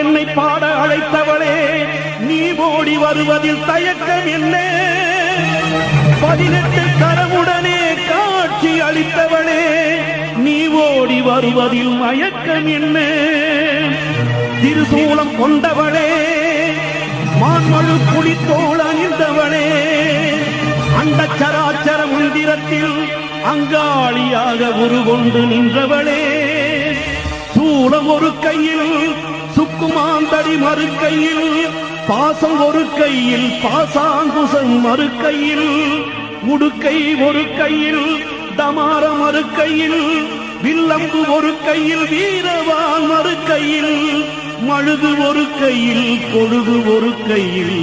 என்னை பாட அழைத்தவளே, நீ ஓடி வருவதில் தயக்கம் என்ன? 18 கரமுடனே காட்சி அளித்தவளே, நீ ஓடி வருவதில் மயக்கம் என்ன? திருசூலம் கொண்டவளே, மான்மழு புலித்தோள் அணிந்தவளே, அண்ட சராச்சர மந்திரத்தில் அங்காளியாக உருகொண்டு நின்றவளே, சூலம் ஒரு கையில் சுக்குமாந்தடி மறு கையில், பாசம் ஒரு கையில் பாசாங்குசம் மறு கையில், உடுக்கை ஒரு கையில் தமாரம் மறு கையில், வில்லம்பு ஒரு கையில் வீரவான் மறு கையில், மழுது ஒரு கையில் கொழுது ஒரு கையில்,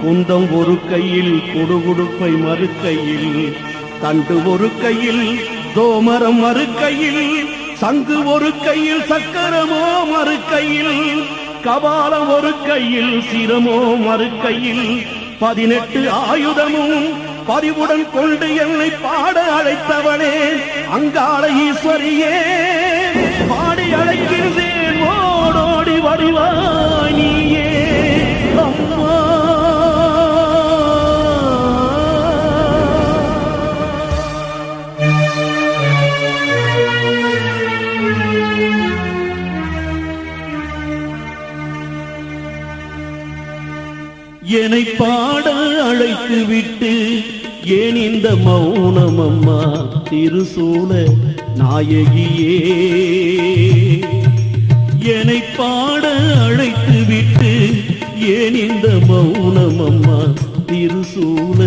குந்தம் ஒரு கையில் குடுகுடுப்பை மறு கையில், தண்டு ஒரு கையில் தோமரம் மறு கையில், சங்கு ஒரு கையில் சக்கரமோ மறு கையில், கபாலம் ஒரு கையில் சிரமோ மறு கையில், 18 ஆயுதமும் பரிவுடன் கொண்டு என்னை பாட அழைத்தவளே, அங்காள ஈஸ்வரியே, பாடி அழைக்கின்றேன் ஓடோடி வருவாய் நீயே அம்மா. என்னை பாட அழைத்து விட்டு ஏன் இந்த மௌனம் அம்மா திருசூல நாயகியே? என்னை பாட அழைத்து விட்டு ஏன் இந்த மௌனம் அம்மா திருசூல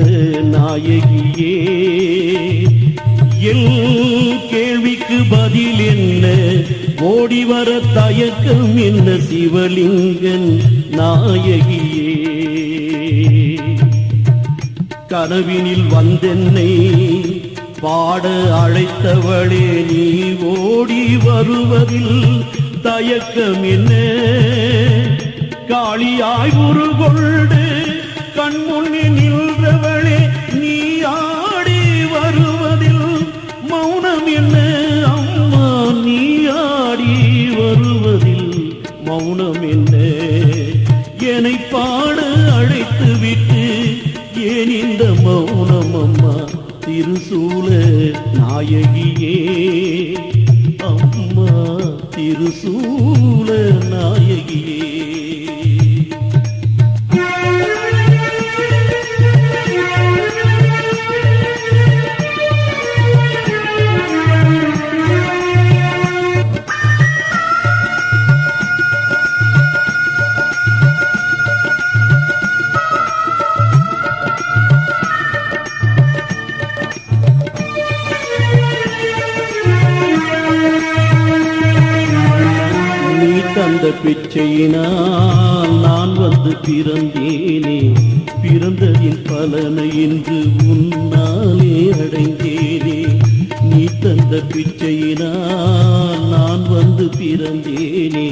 நாயகியே? என் கேள்விக்கு பதில் என்ன? ஓடி வர தயக்கம் என்ன? சிவலிங்கன் நாயகியே, கனவினில் வந்தென்னை பாட அழைத்தவளே, நீ ஓடி வருவதில் தயக்கம் என்ன? காளியாய் உருகொண்டு கண்முன்னே நின்றவளே, நீ ஆடி வருவதில் மௌனம் என்ன? அம்மா நீ ஆடி வருவதில் மௌனம் என்ன? என்னை பாட அழைத்து விட்டு ஏன் இந்த மௌனம் அம்மா திருசூல நாயகியே? அம்மா திருசூல நாயகியே. தந்த பிச்சையினால் நான் வந்து பிறந்தேனே, பிறந்ததின் பலனை இன்று உன்னாலே அடைந்தேனே. நீ தந்த பிச்சையினால் நான் வந்து பிறந்தேனே,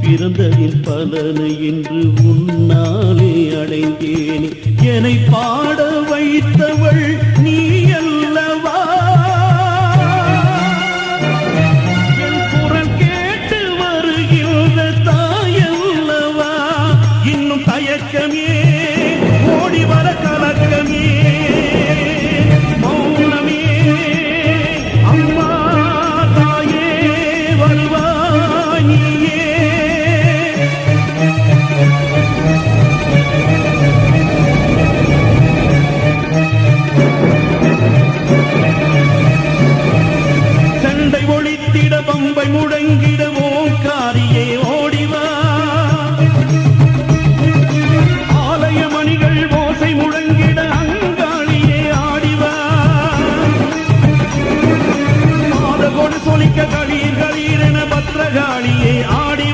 பிறந்ததின் பலனை இன்று உன்னாலே அடைந்தேனே. என்னை பாட வைத்தவள் நீ அல்லவா? தயக்கமே ஓடி வர கலக்கமே மௌனமே அம்மா தாயே வருவாய் நீயே. சண்டை ஒழித்திட பம்பை முழங்கிட ஓங்காரியே ஓடிவா. ஓசை முழங்கிட அங்காளியே ஆடிவா. மாதகொடு சொலிக்க களீர் களீரென பத்ரகாளியே ஆடிவா.